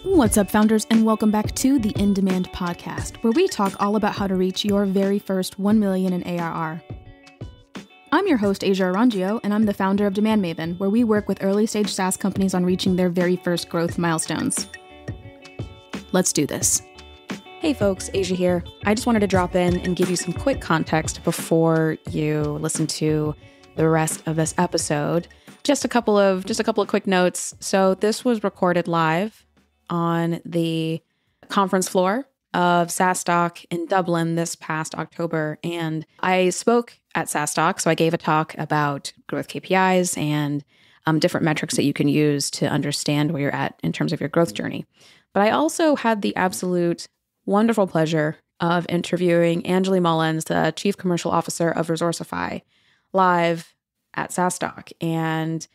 What's up, founders, and welcome back to the In Demand podcast, where we talk all about how to reach your very first 1 million in ARR. I'm your host, Orangio, and I'm the founder of DemandMaven, where we work with early-stage SaaS companies on reaching their very first growth milestones. Let's do this. Hey folks, Asia here. I just wanted to drop in and give you some quick context before you listen to the rest of this episode. Just a couple of quick notes. So this was recorded live on the conference floor of SaaStock in Dublin this past October. And I spoke at SaaStock, so I gave a talk about growth KPIs and different metrics that you can use to understand where you're at in terms of your growth journey. But I also had the absolute wonderful pleasure of interviewing Angeley Mullins, the Chief Commercial Officer of Resourcify, live at SaaStock. And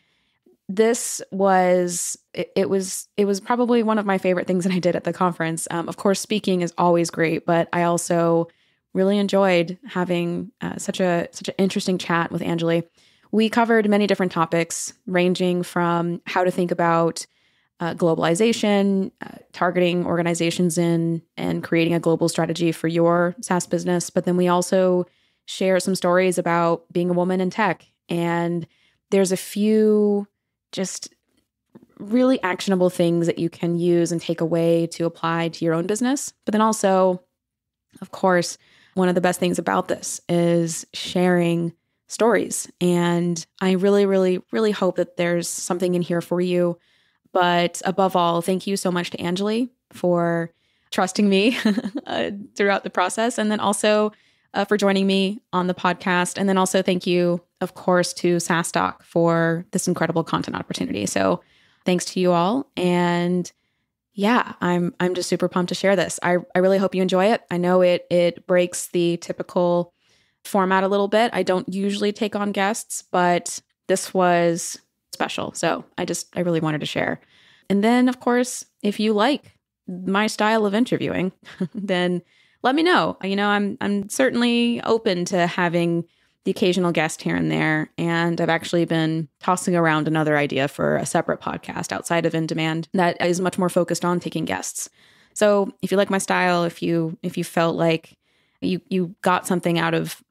this was probably one of my favorite things that I did at the conference. Of course, speaking is always great, but I also really enjoyed having such an interesting chat with Angeley. We covered many different topics, ranging from how to think about globalization, targeting organizations in and creating a global strategy for your SaaS business. But then we also share some stories about being a woman in tech. And there's a few just really actionable things that you can use and take away to apply to your own business. But then also, of course, one of the best things about this is sharing stories. And I really, really, really hope that there's something in here for you. But above all, thank you so much to Angeley for trusting me throughout the process. And then also for joining me on the podcast. And then also thank you, of course, to SaaStock for this incredible content opportunity. So thanks to you all. And yeah, I'm just super pumped to share this. I really hope you enjoy it. I know it breaks the typical format a little bit. I don't usually take on guests, but this was special. So I really wanted to share. And then, of course, if you like my style of interviewing, then let me know. You know, I'm certainly open to having the occasional guest here and there. And I've actually been tossing around another idea for a separate podcast outside of In Demand that is much more focused on taking guests. So if you like my style, if you felt like you got something out of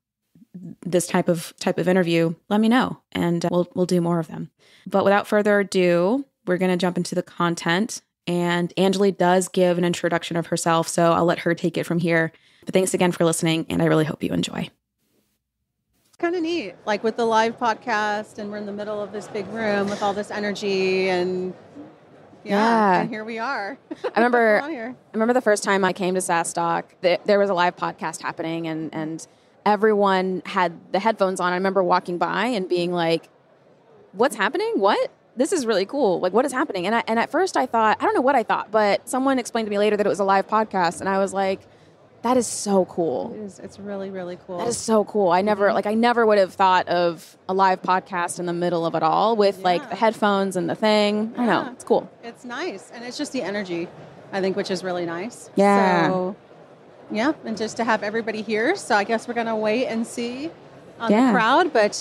this type of interview, let me know, and we'll do more of them. But without further ado, we're going to jump into the content. And Angeley does give an introduction of herself, so I'll let her take it from here. But thanks again for listening, and I really hope you enjoy. It's kind of neat, like with the live podcast, and we're in the middle of this big room with all this energy, and and here we are. I remember the first time I came to SaaStock, there was a live podcast happening, and everyone had the headphones on. I remember walking by and being like, what's happening? What? This is really cool. Like, what is happening? And at first I thought, I don't know what I thought, but someone explained to me later that it was a live podcast. And I was like, that is so cool. It is. It's really, really cool. That is so cool. I never would have thought of a live podcast in the middle of it all with like the headphones and the thing. I don't know. It's cool. It's nice. And it's just the energy, I think, which is really nice. Yeah. So, yeah. And just to have everybody here. So I guess we're going to wait and see on the crowd, but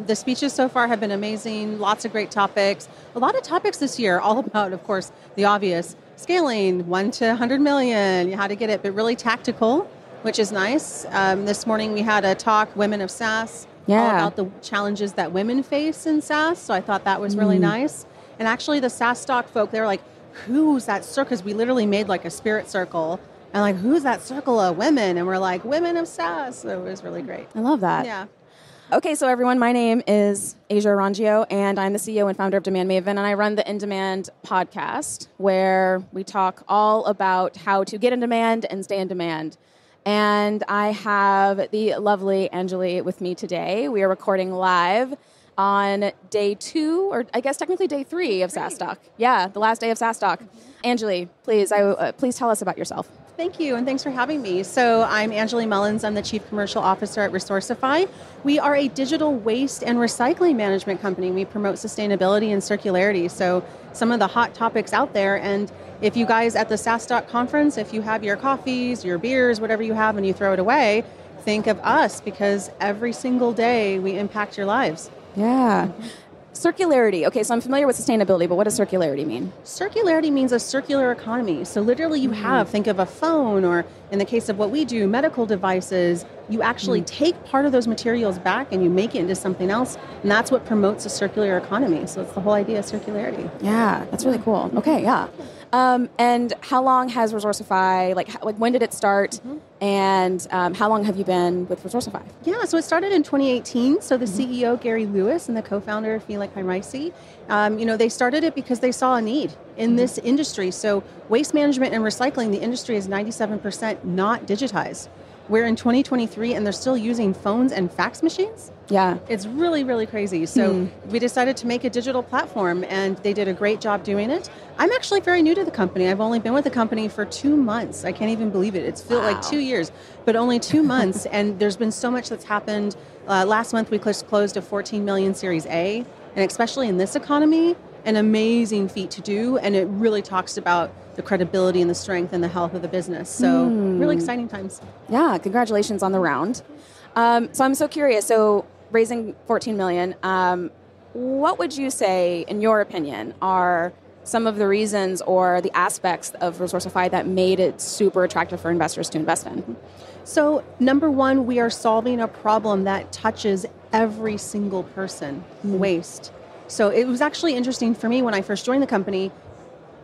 the speeches so far have been amazing. Lots of great topics. A lot of topics this year, all about, of course, the obvious. Scaling 1 to 100 million, how to get it, but really tactical, which is nice. This morning we had a talk, Women of SaaS, all about the challenges that women face in SaaS. So I thought that was really nice. And actually the SaaStock folk, they were like, who's that circle? Because we literally made like a spirit circle. And like, who's that circle of women? And we're like, Women of SaaS. So it was really great. I love that. Yeah. Okay, so everyone, my name is Asia Orangio, and I'm the CEO and founder of DemandMaven, and I run the In Demand podcast, where we talk all about how to get in demand and stay in demand. And I have the lovely Angeley with me today. We are recording live on day 2, or I guess technically day 3 of SaaStock. Yeah, the last day of SaaStock. Angeley, please tell us about yourself. Thank you, and thanks for having me. So I'm Angeley Mullins. I'm the Chief Commercial Officer at Resourcify. We are a digital waste and recycling management company. We promote sustainability and circularity. So some of the hot topics out there. And if you guys at the SaaStock conference, if you have your coffees, your beers, whatever you have, and you throw it away, think of us, because every single day we impact your lives. Yeah. circularity. Okay, so I'm familiar with sustainability, but what does circularity mean? Circularity means a circular economy. So literally you think of a phone, or in the case of what we do, medical devices, you actually take part of those materials back and you make it into something else. And that's what promotes a circular economy. So it's the whole idea of circularity. Yeah, that's really cool. Okay, yeah. And how long has Resourcify, like when did it start? And how long have you been with Resourcify? Yeah, so it started in 2018. So the CEO, Gary Lewis, and the co-founder, Felix Heinrichsey, they started it because they saw a need in this industry. So waste management and recycling, the industry is 97% not digitized. We're in 2023 and they're still using phones and fax machines. Yeah. It's really, really crazy. So we decided to make a digital platform and they did a great job doing it. I'm actually very new to the company. I've only been with the company for 2 months. I can't even believe it. It's felt like 2 years, but only 2 months. And there's been so much that's happened. Last month we closed a 14 million Series A. And especially in this economy, an amazing feat to do. And it really talks about the credibility and the strength and the health of the business. So really exciting times. Yeah, congratulations on the round. So I'm so curious. So raising 14 million, what would you say, in your opinion, are some of the reasons or the aspects of Resourcify that made it super attractive for investors to invest in? So number one, we are solving a problem that touches every single person, waste. So it was actually interesting for me when I first joined the company.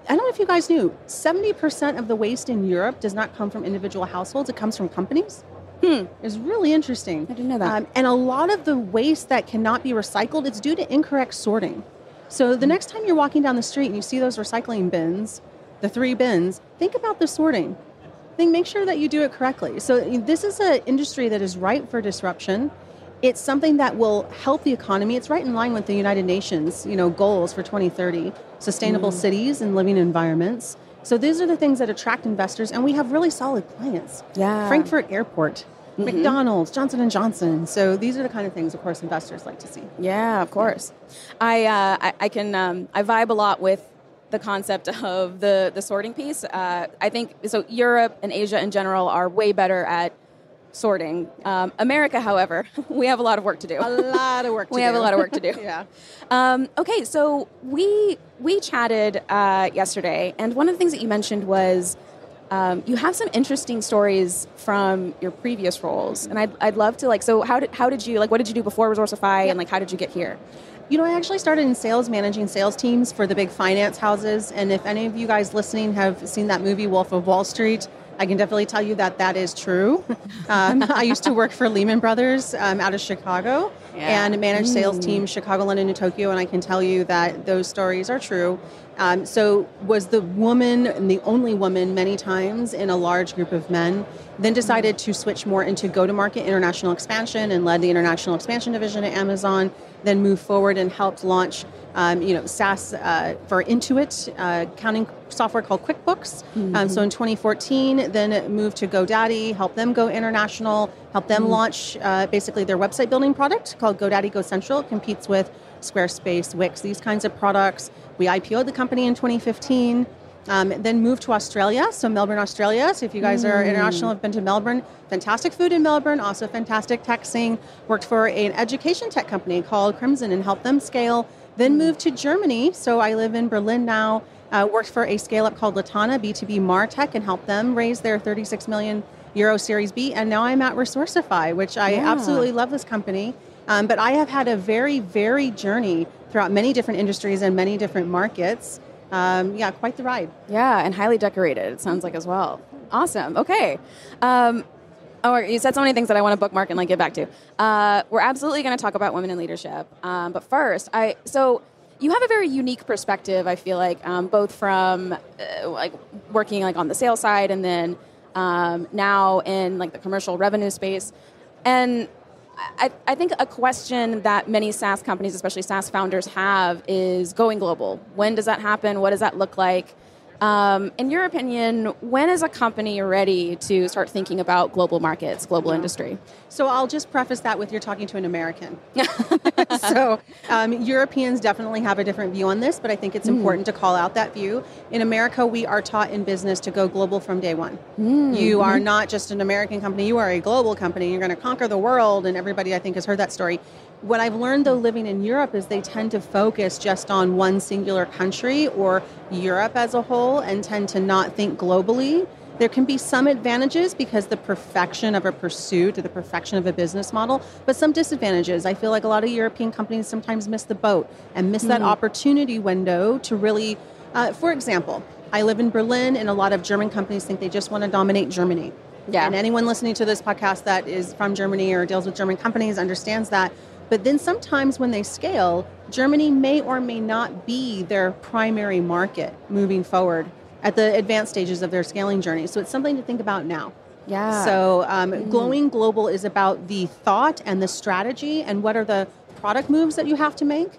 I don't know if you guys knew, 70% of the waste in Europe does not come from individual households. It comes from companies. It's really interesting. I didn't know that. And a lot of the waste that cannot be recycled, it's due to incorrect sorting. So the next time you're walking down the street and you see those recycling bins, the 3 bins, think about the sorting. Make sure that you do it correctly. So this is an industry that is ripe for disruption. It's something that will help the economy. It's right in line with the United Nations, goals for 2030, sustainable cities and living environments. So these are the things that attract investors, and we have really solid clients. Yeah. Frankfurt Airport, McDonald's, Johnson & Johnson. So these are the kind of things, of course, investors like to see. Yeah, of course. I vibe a lot with the concept of the sorting piece. I think so. Europe and Asia in general are way better at sorting. America, however, we have a lot of work to do. A lot of work to do. We have a lot of work to do. Yeah. Okay, so we chatted yesterday, and one of the things that you mentioned was you have some interesting stories from your previous roles, and I'd love to so how did you what did you do before Resourcify, and how did you get here? I actually started in sales, managing sales teams for the big finance houses, and if any of you guys listening have seen that movie Wolf of Wall Street, I can definitely tell you that is true. I used to work for Lehman Brothers out of Chicago and manage sales teams, Chicago, London, and Tokyo, and I can tell you that those stories are true. So was the woman, and the only woman many times in a large group of men, then decided to switch more into go-to-market international expansion and led the international expansion division at Amazon, then moved forward and helped launch SaaS for Intuit, accounting software called Quickbooks. So in 2014, then moved to GoDaddy, helped them go international, helped them launch basically their website building product called GoDaddy Go Central. It competes with Squarespace, Wix, these kinds of products. We IPO'd the company in 2015. Then moved to Australia, so Melbourne, Australia. So if you guys are international, have been to Melbourne, fantastic food in Melbourne, also fantastic tech scene. Worked for an education tech company called Crimson and helped them scale. Then moved to Germany, so I live in Berlin now. Worked for a scale-up called Latana, B2B MarTech, and helped them raise their 36 million euro Series B. And now I'm at Resourcify, which I absolutely love this company. But I have had a very varied journey throughout many different industries and many different markets. Quite the ride. Yeah, and highly decorated, it sounds like, as well. Awesome. Okay. You said so many things that I want to bookmark and get back to. We're absolutely going to talk about women in leadership. But first, so you have a very unique perspective, I feel like, both from working on the sales side and then now in the commercial revenue space. And I think a question that many SaaS companies, especially SaaS founders, have is going global. When does that happen? What does that look like? In your opinion, when is a company ready to start thinking about global markets, global industry? So I'll just preface that with you're talking to an American. So Europeans definitely have a different view on this, but I think it's important to call out that view. In America, we are taught in business to go global from day one. You are not just an American company, you are a global company. You're going to conquer the world, and everybody, I think, has heard that story. What I've learned, though, living in Europe is they tend to focus just on one singular country or Europe as a whole and tend to not think globally. There can be some advantages because the perfection of a pursuit or the perfection of a business model, but some disadvantages. I feel like a lot of European companies sometimes miss the boat and miss that opportunity window to really, for example, I live in Berlin and a lot of German companies think they just want to dominate Germany. Yeah. And anyone listening to this podcast that is from Germany or deals with German companies understands that. But then sometimes when they scale, Germany may or may not be their primary market moving forward at the advanced stages of their scaling journey. So it's something to think about now. Yeah. So going global is about the thought and the strategy and what are the product moves that you have to make?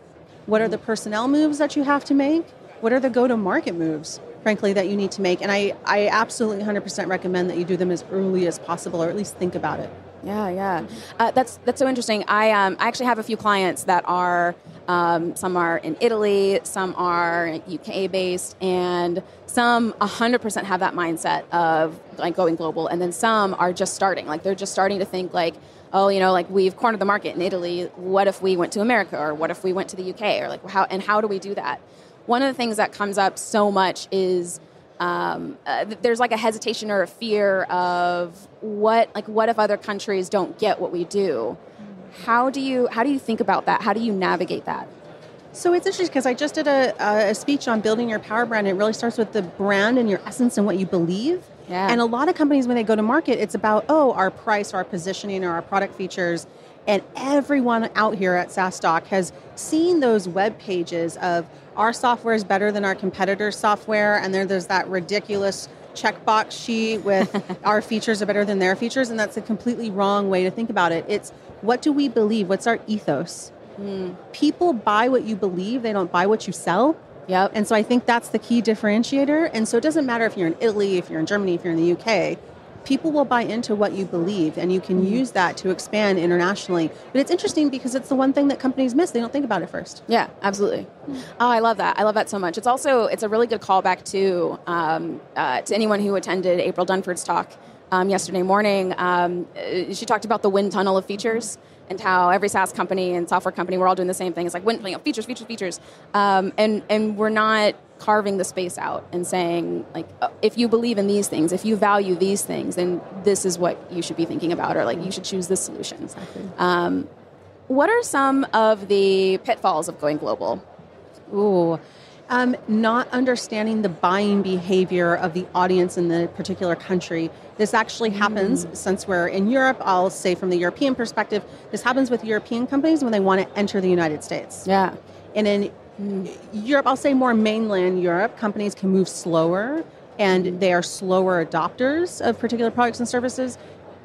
What are the personnel moves that you have to make? What are the go-to-market moves, frankly, that you need to make? And I absolutely 100% recommend that you do them as early as possible or at least think about it. Yeah. That's so interesting. I actually have a few clients that are, some are in Italy, some are UK based, and some 100% have that mindset of like going global, and then some are just starting. Like they're just starting to think like, oh, like we've cornered the market in Italy. What if we went to America, or what if we went to the UK, or like how do we do that? One of the things that comes up so much is there's like a hesitation or a fear of what if other countries don't get what we do? How do you think about that? How do you navigate that? So it's interesting because I just did a speech on building your power brand. It really starts with the brand and your essence and what you believe. Yeah. And a lot of companies, when they go to market, it's about, our price, our positioning, or our product features. And everyone out here at SaaStock has seen those web pages of our software is better than our competitor's software, and there's that ridiculous checkbox sheet with our features are better than their features, and that's a completely wrong way to think about it. It's what do we believe? What's our ethos? People buy what you believe, they don't buy what you sell. Yep. And so I think that's the key differentiator. And so it doesn't matter if you're in Italy, if you're in Germany, if you're in the UK, people will buy into what you believe, and you can use that to expand internationally. But it's interesting because it's the one thing that companies miss. They don't think about it first. Yeah, absolutely. Oh, I love that. I love that so much. It's a really good callback to anyone who attended April Dunford's talk yesterday morning. She talked about the wind tunnel of features and how every SaaS company and software company, we're all doing the same thing. It's like features. And we're not carving the space out and saying, like, if you believe in these things, if you value these things, then this is what you should be thinking about, or like you should choose this solution. Exactly. What are some of the pitfalls of going global? Not understanding the buying behavior of the audience in the particular country. This actually happens since we're in Europe. I'll say from the European perspective, this happens with European companies when they want to enter the United States. Yeah. And in Europe, I'll say more mainland Europe, companies can move slower and they are slower adopters of particular products and services.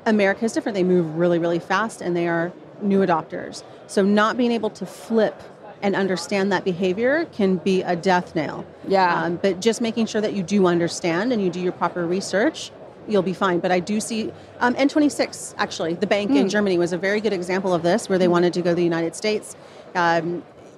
America is different. They move really, really fast and they are new adopters. So not being able to flip and understand that behavior can be a death nail. Yeah. But just making sure that you do understand and you do your proper research, you'll be fine. But I do see N26, actually, the bank in Germany was a very good example of this, where they wanted to go to the United States.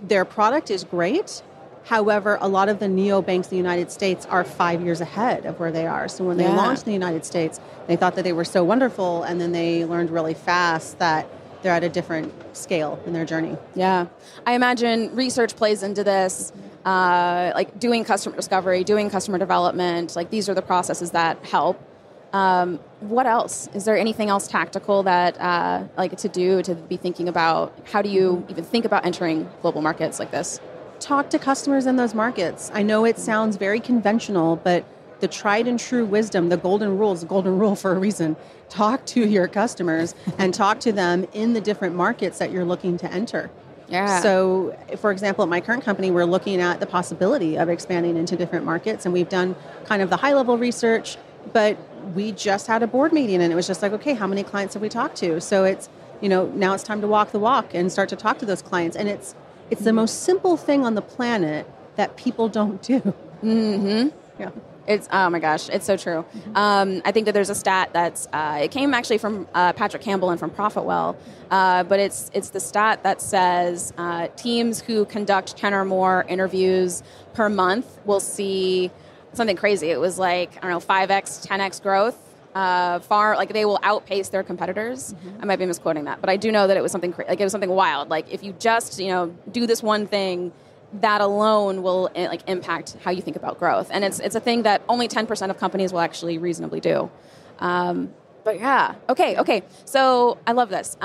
Their product is great. However, a lot of the neobanks in the United States are 5 years ahead of where they are. So when they launched in the United States, they thought that they were so wonderful, and then they learned really fast that they're at a different scale in their journey. Yeah. I imagine research plays into this, like doing customer discovery, doing customer development, like these are the processes that help. What else? Is there anything else tactical that like to do, to be thinking about? How do you even think about entering global markets like this? Talk to customers in those markets. I know it sounds very conventional, but the tried and true wisdom, the golden rule is the golden rule for a reason. Talk to your customers and talk to them in the different markets that you're looking to enter. Yeah. So, for example, at my current company, we're looking at the possibility of expanding into different markets, and we've done kind of the high-level research, but we just had a board meeting, and it was just like, okay, how many clients have we talked to? So it's, now it's time to walk the walk and start to talk to those clients, and it's the most simple thing on the planet that people don't do. Mm-hmm. Yeah. It's, oh my gosh, it's so true. I think that there's a stat that's, it came actually from Patrick Campbell and from ProfitWell, but it's the stat that says teams who conduct 10 or more interviews per month will see something crazy. It was like, 5x, 10x growth far, like they will outpace their competitors. I might be misquoting that, but I do know that it was something like it was something wild. Like if you just do this one thing, that alone will like impact how you think about growth. And it's a thing that only 10% of companies will actually reasonably do. But yeah, okay. So I love this.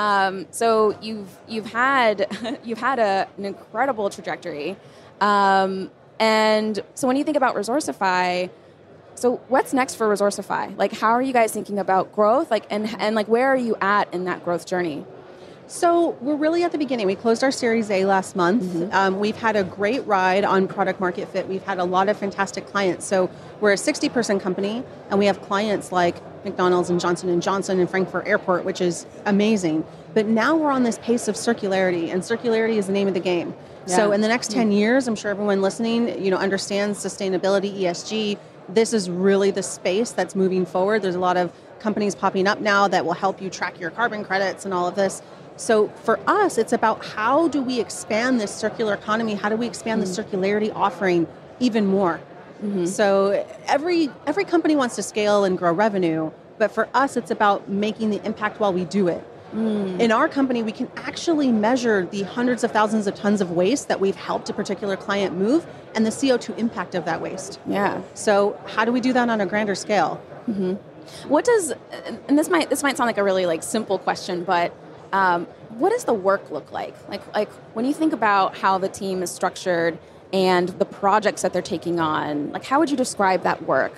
So you've had an incredible trajectory, and so when you think about Resourcify, so what's next for Resourcify? Like, how are you guys thinking about growth? Like, and like, where are you at in that growth journey? So we're really at the beginning. We closed our Series A last month. We've had a great ride on product market fit. We've had a lot of fantastic clients. So we're a 60-person company, and we have clients like McDonald's and Johnson & Johnson and Frankfurt Airport, which is amazing. But now we're on this pace of circularity, and circularity is the name of the game. Yeah. So in the next 10 years, I'm sure everyone listening, understands sustainability, ESG. This is really the space that's moving forward. There's a lot of companies popping up now that will help you track your carbon credits and all of this. So for us, it's about how do we expand this circular economy? How do we expand the circularity offering even more? So every company wants to scale and grow revenue, but for us, it's about making the impact while we do it. In our company, we can actually measure the hundreds of thousands of tons of waste that we've helped a particular client move and the CO2 impact of that waste. Yeah. So how do we do that on a grander scale? What does, and this might sound like a really simple question, but what does the work look like? Like when you think about how the team is structured and the projects that they're taking on, like how would you describe that work?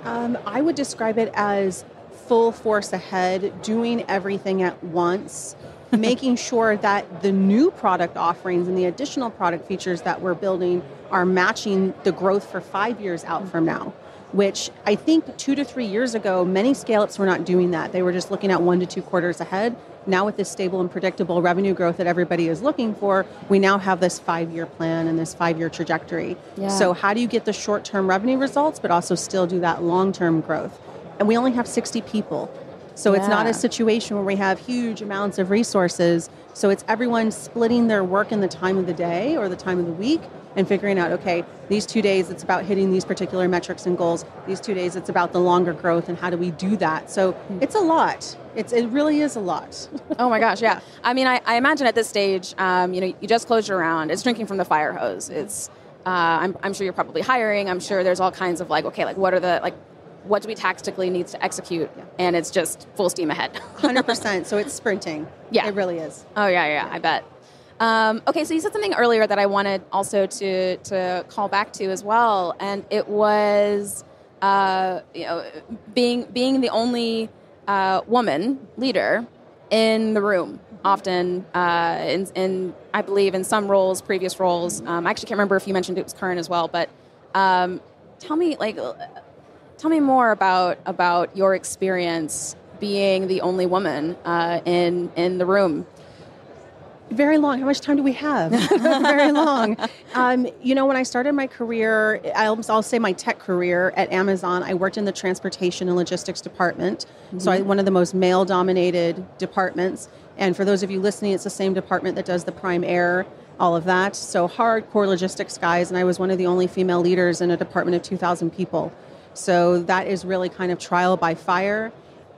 I would describe it as full force ahead, doing everything at once, making sure that the new product offerings and the additional product features that we're building are matching the growth for 5 years out from now, which I think 2 to 3 years ago, many scale-ups were not doing that. They were just looking at 1 to 2 quarters ahead. Now with this stable and predictable revenue growth that everybody is looking for, we now have this 5-year plan and this 5-year trajectory. Yeah. So how do you get the short-term revenue results, but also still do that long-term growth? And we only have 60 people. So it's not a situation where we have huge amounts of resources. So it's everyone splitting their work in the time of the day or the time of the week and figuring out, okay, these 2 days it's about hitting these particular metrics and goals. These 2 days it's about the longer growth and how do we do that? So it's a lot. It really is a lot. Oh my gosh, yeah. I mean, I imagine at this stage, you just closed your round. It's drinking from the fire hose. It's, I'm sure you're probably hiring. I'm sure there's all kinds of what do we tactically need to execute? Yeah. And it's just full steam ahead. 100%. So it's sprinting. Yeah. It really is. Oh, yeah. I bet. Okay, so you said something earlier that I wanted also to call back to as well, and it was being the only woman leader in the room. Often, in I believe in some roles, previous roles. I actually can't remember if you mentioned it was current as well, but tell me more about your experience being the only woman in the room. Very long. How much time do we have? Very long. When I started my career, I'll say my tech career at Amazon, I worked in the transportation and logistics department. So one of the most male-dominated departments. And for those of you listening, it's the same department that does the Prime Air, all of that. So hardcore logistics guys. And I was one of the only female leaders in a department of 2,000 people. So that is really kind of trial by fire.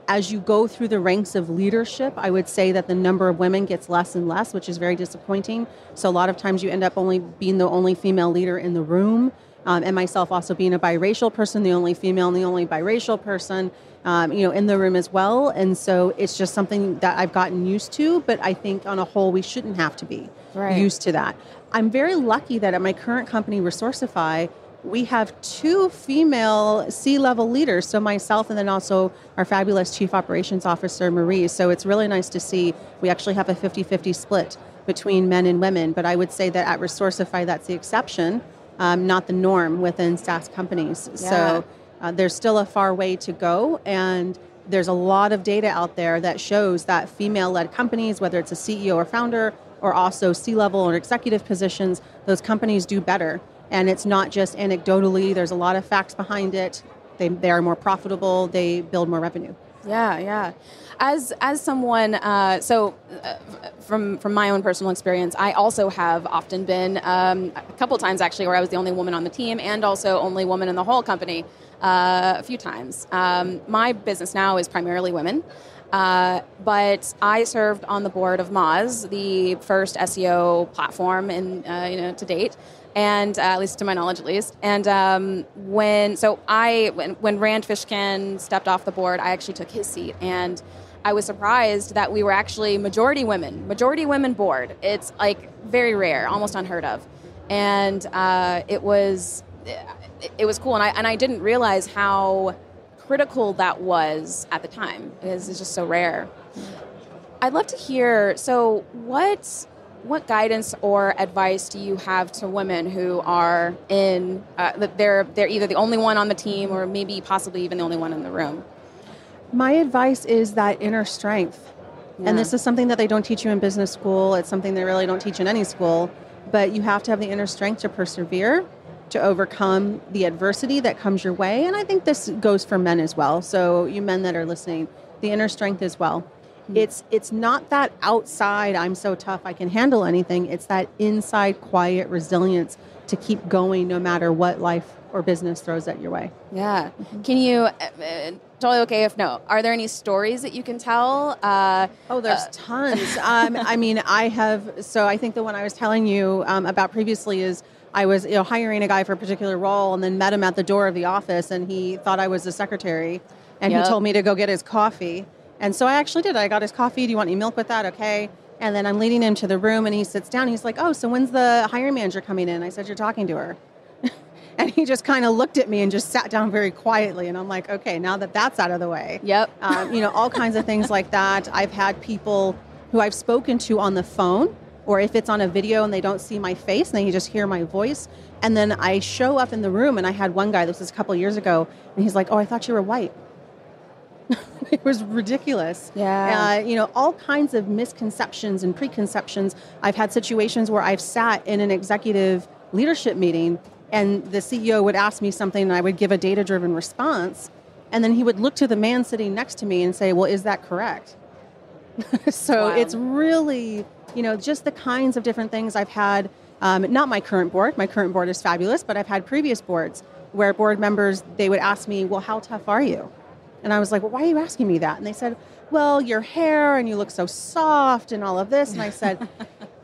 As you go through the ranks of leadership, I would say that the number of women gets less and less, which is very disappointing. So a lot of times you end up only being the only female leader in the room. And myself also being a biracial person, the only female and the only biracial person, in the room as well. And so it's just something that I've gotten used to, but I think on a whole, we shouldn't have to be used to that. I'm very lucky that at my current company, Resourcify, we have 2 female C-level leaders, so myself and then also our fabulous Chief Operations Officer, Marie. So it's really nice to see we actually have a 50-50 split between men and women. But I would say that at Resourcify, that's the exception, not the norm within SaaS companies. Yeah. So there's still a far way to go. And there's a lot of data out there that shows that female-led companies, whether it's a CEO or founder, or also C-level or executive positions, those companies do better. And it's not just anecdotally. There's a lot of facts behind it. They are more profitable. They build more revenue. Yeah. As someone, from my own personal experience, I also have often been a couple times actually where I was the only woman on the team and also only woman in the whole company. a few times. My business now is primarily women, but I served on the board of Moz, the first SEO platform to date, and at least to my knowledge, at least. And when Rand Fishkin stepped off the board, I actually took his seat, and I was surprised that we were actually majority women board. It's like very rare, almost unheard of, and it was cool. And I didn't realize how critical that was at the time, because it's just so rare. I'd love to hear. So, what guidance or advice do you have to women who are in they're either the only one on the team or maybe possibly even the only one in the room? My advice is that inner strength. Yeah. And this is something that they don't teach you in business school. It's something they really don't teach in any school. But you have to have the inner strength to persevere, to overcome the adversity that comes your way. And I think this goes for men as well. So you men that are listening, the inner strength as well. Mm-hmm. It's not that outside, I'm so tough, I can handle anything. It's that inside quiet resilience to keep going no matter what life or business throws at your way. Yeah. Mm-hmm. Can you, totally okay if no, are there any stories that you can tell? There's tons. I think the one I was telling you about previously is I was hiring a guy for a particular role and then met him at the door of the office, and he thought I was the secretary, and he told me to go get his coffee. And so I actually did. I got his coffee. Do you want any milk with that? Okay. And then I'm leading him to the room, and he sits down. He's like, oh, so when's the hiring manager coming in? I said, you're talking to her. And he just kind of looked at me and just sat down very quietly. And I'm like, okay, now that that's out of the way. Yep. All kinds of things like that. I've had people who I've spoken to on the phone, or if it's on a video and they don't see my face and they just hear my voice. And then I show up in the room, and I had one guy, this was a couple of years ago, and he's like, oh, I thought you were white. It was ridiculous. Yeah. All kinds of misconceptions and preconceptions. I've had situations where I've sat in an executive leadership meeting, and the CEO would ask me something, and I would give a data-driven response. And then he would look to the man sitting next to me and say, well, is that correct? So wow. It's really, just the kinds of different things I've had, not my current board. My current board is fabulous, but I've had previous boards where board members, they would ask me, well, how tough are you? And I was like, well, why are you asking me that? And they said, well, your hair and you look so soft and all of this. And I said,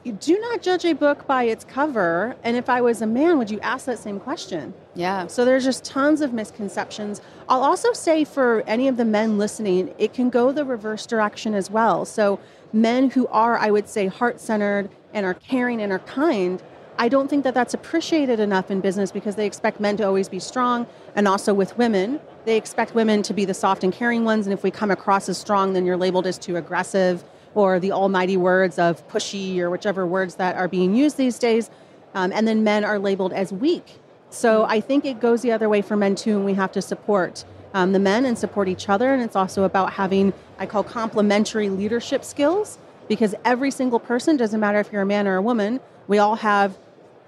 you do not judge a book by its cover. And if I was a man, would you ask that same question? Yeah. So there's just tons of misconceptions. I'll also say for any of the men listening, it can go the reverse direction as well. So men who are, I would say, heart-centered and are caring and are kind, I don't think that that's appreciated enough in business because they expect men to always be strong. And also with women, they expect women to be the soft and caring ones. And if we come across as strong, then you're labeled as too aggressive, or the almighty words of pushy, or whichever words that are being used these days. And then men are labeled as weak. So I think it goes the other way for men too, and we have to support the men and support each other. And it's also about having, I call, complementary leadership skills, because every single person, doesn't matter if you're a man or a woman, we all have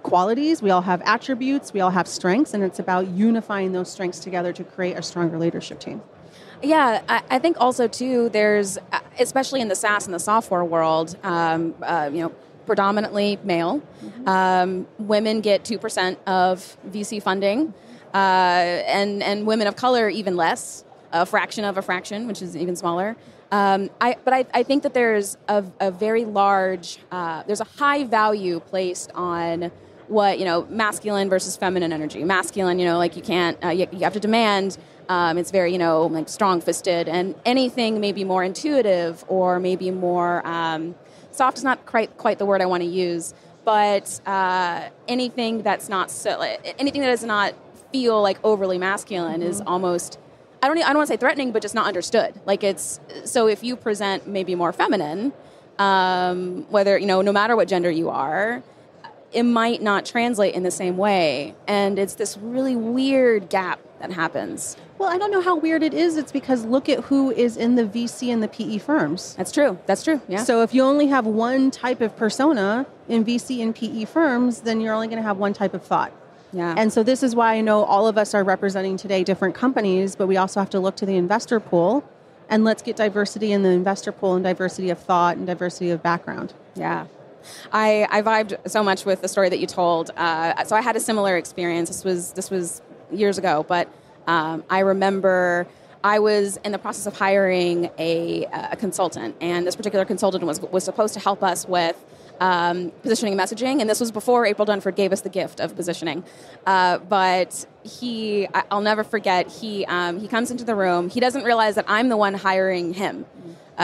qualities, we all have attributes, we all have strengths, and it's about unifying those strengths together to create a stronger leadership team. Yeah, I think also too, there's, especially in the SaaS and the software world, predominantly male. Mm-hmm. Women get 2% of VC funding, and women of color even less, a fraction of a fraction, which is even smaller. I think that there's a very large, there's a high value placed on what, masculine versus feminine energy. Masculine, like you can't, you have to demand. It's very, like strong-fisted, and anything maybe more intuitive or maybe more soft is not quite the word I want to use, but anything that's not anything that does not feel like overly masculine is almost, I don't want to say threatening, but just not understood. Like so if you present maybe more feminine, whether, no matter what gender you are, it might not translate in the same way. And it's this really weird gap that happens. Well, I don't know how weird it is. It's because look at who is in the VC and the PE firms. That's true. Yeah. So if you only have one type of persona in VC and PE firms, then you're only going to have one type of thought. Yeah. And so this is why I know all of us are representing today different companies, but we also have to look to the investor pool, and let's get diversity in the investor pool and diversity of thought and diversity of background. Yeah. I vibed so much with the story that you told. So I had a similar experience. This was years ago, but I remember I was in the process of hiring a consultant, and this particular consultant was supposed to help us with positioning and messaging, and this was before April Dunford gave us the gift of positioning. But I'll never forget, he comes into the room. He doesn't realize that I'm the one hiring him.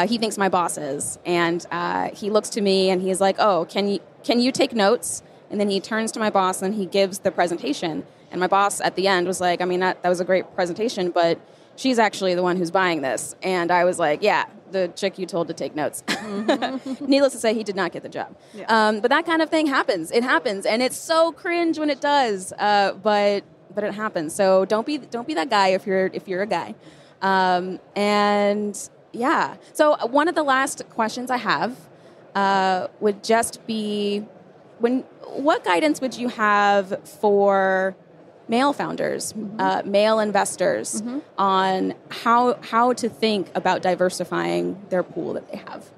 He thinks my boss is, and he looks to me and he's like, "Oh, can you take notes?" And then he turns to my boss and he gives the presentation. And my boss at the end was like, "I mean, that was a great presentation, but she's actually the one who's buying this." And I was like, "Yeah, the chick you told to take notes." Mm-hmm. Needless to say, he did not get the job. Yeah. But that kind of thing happens. It happens, and it's so cringe when it does. But it happens. So don't be that guy if you're a guy. And yeah. So one of the last questions I have would just be, what guidance would you have for male founders, male investors, on how to think about diversifying their pool that they have?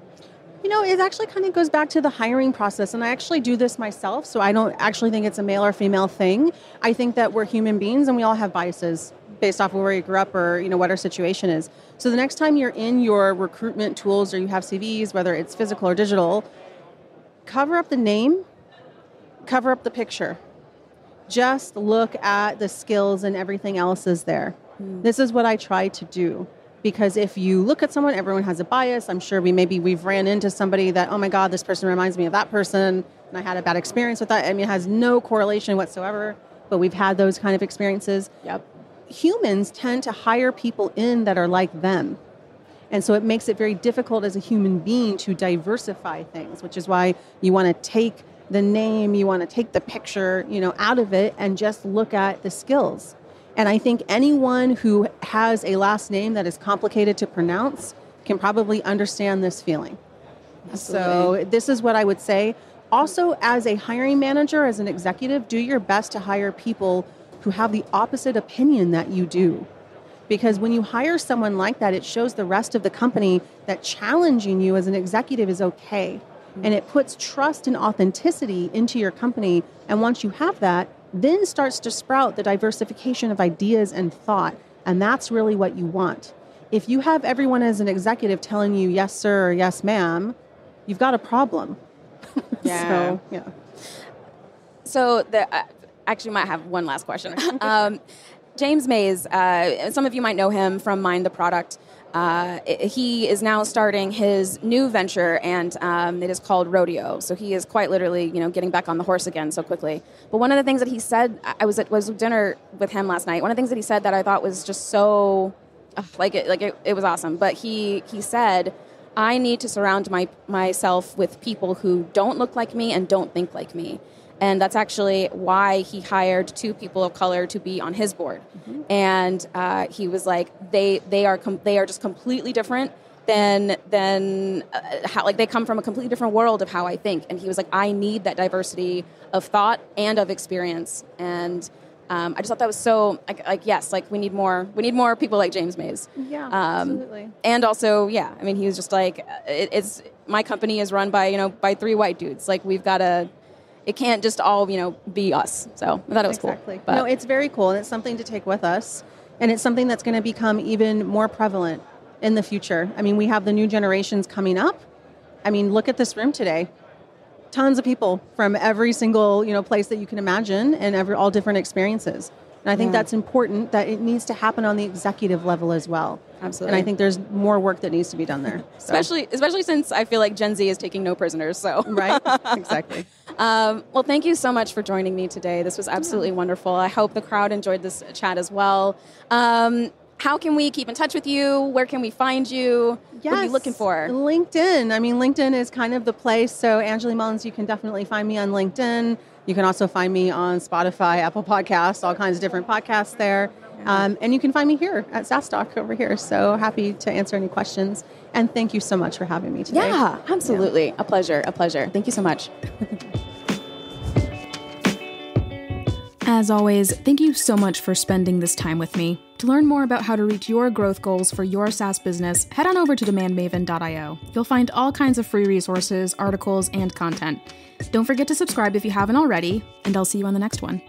It actually kind of goes back to the hiring process, and I actually do this myself, so I don't actually think it's a male or female thing. I think that we're human beings and we all have biases based off of where you grew up or what our situation is. So the next time you're in your recruitment tools or you have CVs, whether it's physical or digital, cover up the name, cover up the picture. Just look at the skills and everything else is there. This is what I try to do. Because if you look at someone, everyone has a bias. I'm sure we've ran into somebody that, oh my God, this person reminds me of that person, and I had a bad experience with that. I mean, it has no correlation whatsoever, but we've had those kind of experiences. Yep. Humans tend to hire people in that are like them. And so it makes it very difficult as a human being to diversify things, which is why you want to take the name, you want to take the picture, out of it and just look at the skills. And I think anyone who has a last name that is complicated to pronounce can probably understand this feeling. Absolutely. So this is what I would say. Also, as a hiring manager, as an executive, do your best to hire people who have the opposite opinion that you do. Because when you hire someone like that, it shows the rest of the company that challenging you as an executive is okay. And it puts trust and authenticity into your company. And once you have that, then starts to sprout the diversification of ideas and thought. And that's really what you want. If you have everyone as an executive telling you, yes, sir, or yes, ma'am, you've got a problem. Yeah. So actually might have one last question. James Mays, some of you might know him from Mind the Product. He is now starting his new venture, and it is called Rodeo. So he is quite literally, getting back on the horse again so quickly. But one of the things that he said, I was at dinner with him last night. One of the things that he said that I thought was just so, it was awesome. But he said, I need to surround myself with people who don't look like me and don't think like me. And that's actually why he hired 2 people of color to be on his board. Mm-hmm. And he was like, they are just completely different than how, they come from a completely different world of how I think. And he was like, I need that diversity of thought and of experience. And I just thought that was so yes, we need more people like James Mays. Yeah, absolutely. And also, yeah, I mean, he was just like, it's my company is run by 3 white dudes. We've got to. It can't just all, be us. So I thought it was cool. Exactly. No, it's very cool, and it's something to take with us. And it's something that's going to become even more prevalent in the future. I mean, we have the new generations coming up. I mean, look at this room today. Tons of people from every single, place that you can imagine and all different experiences. And I think that's important, that it needs to happen on the executive level as well. Absolutely. And I think there's more work that needs to be done there. So. Especially since I feel like Gen Z is taking no prisoners. So Right, exactly. Well, thank you so much for joining me today. This was absolutely wonderful. I hope the crowd enjoyed this chat as well. How can we keep in touch with you? Where can we find you? Yes. What are you looking for? LinkedIn. I mean, LinkedIn is kind of the place. So Angeley Mullins, you can definitely find me on LinkedIn. You can also find me on Spotify, Apple Podcasts, all kinds of different podcasts there. And you can find me here at SaaStock over here. So happy to answer any questions. And thank you so much for having me today. Yeah, absolutely. Yeah. A pleasure. Thank you so much. As always, thank you so much for spending this time with me. To learn more about how to reach your growth goals for your SaaS business, head on over to DemandMaven.io. You'll find all kinds of free resources, articles, and content. Don't forget to subscribe if you haven't already, and I'll see you on the next one.